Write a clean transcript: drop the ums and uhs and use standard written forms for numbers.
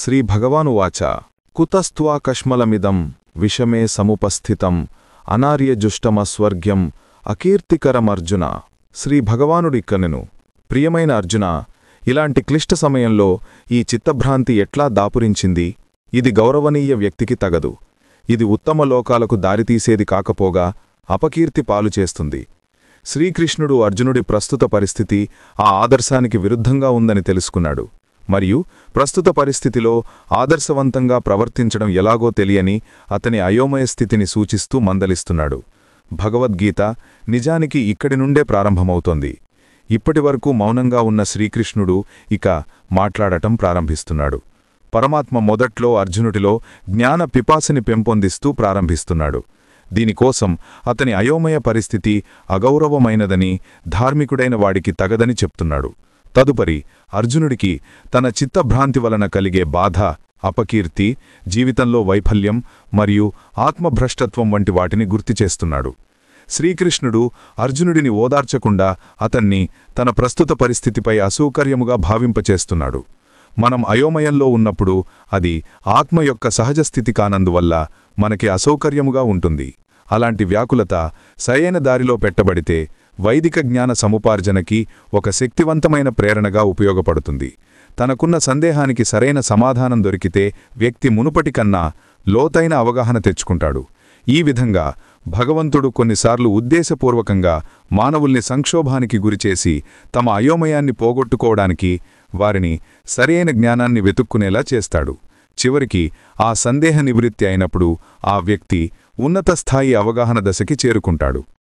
శ్రీభగవానువాచ కుతస్త్వాకష్మలమిదం విషమే సముపస్థితం అనార్యజుష్టమస్వర్గ్యం అకీర్తికరమర్జున. శ్రీభగవానుడిక్కనెను, ప్రియమైన అర్జున, ఇలాంటి క్లిష్ట సమయంలో ఈ చిత్తభ్రాంతి ఎట్లా దాపురించింది? ఇది గౌరవనీయ వ్యక్తికి తగదు. ఇది ఉత్తమ లోకాలకు దారితీసేది కాకపోగా అపకీర్తి పాలుచేస్తుంది. శ్రీకృష్ణుడు అర్జునుడి ప్రస్తుత పరిస్థితి ఆ ఆదర్శానికి విరుద్ధంగా ఉందని తెలుసుకున్నాడు. మరియు ప్రస్తుత పరిస్థితిలో ఆదర్శవంతంగా ప్రవర్తించడం ఎలాగో తెలియని అతని అయోమయ స్థితిని సూచిస్తూ మందలిస్తున్నాడు. భగవద్గీత నిజానికి ఇక్కడి నుండే ప్రారంభమవుతోంది. ఇప్పటివరకు మౌనంగా ఉన్న శ్రీకృష్ణుడు ఇక మాట్లాడటం ప్రారంభిస్తున్నాడు. పరమాత్మ మొదట్లో అర్జునుడిలో జ్ఞాన పిపాసిని పెంపొందిస్తూ ప్రారంభిస్తున్నాడు. దీనికోసం అతని అయోమయ పరిస్థితి అగౌరవమైనదని, ధార్మికుడైన వాడికి తగదని చెప్తున్నాడు. తదుపరి అర్జునుడికి తన చిత్తభ్రాంతి వలన కలిగే బాధ, అపకీర్తి, జీవితంలో వైఫల్యం మరియు ఆత్మభ్రష్టత్వం వంటి వాటిని గుర్తుచేస్తున్నాడు. శ్రీకృష్ణుడు అర్జునుడిని ఓదార్చకుండా అతన్ని తన ప్రస్తుత పరిస్థితిపై అసౌకర్యముగా భావింపచేస్తున్నాడు. మనం అయోమయంలో ఉన్నప్పుడు అది ఆత్మ యొక్క సహజస్థితి కానందువల్ల మనకి అసౌకర్యముగా ఉంటుంది. అలాంటి వ్యాకులత సరైన దారిలో పెట్టబడితే వైదిక జ్ఞాన సముపార్జనకి ఒక శక్తివంతమైన ప్రేరణగా ఉపయోగపడుతుంది. తనకున్న సందేహానికి సరైన సమాధానం దొరికితే వ్యక్తి మునుపటి కన్నా లోతైన అవగాహన తెచ్చుకుంటాడు. ఈ విధంగా భగవంతుడు కొన్నిసార్లు ఉద్దేశపూర్వకంగా మానవుల్ని సంక్షోభానికి గురిచేసి తమ అయోమయాన్ని పోగొట్టుకోవడానికి వారిని సరైన జ్ఞానాన్ని వెతుక్కునేలా చేస్తాడు. చివరికి ఆ సందేహ నివృత్తి అయినప్పుడు ఆ వ్యక్తి ఉన్నత స్థాయి అవగాహన దశకి చేరుకుంటాడు.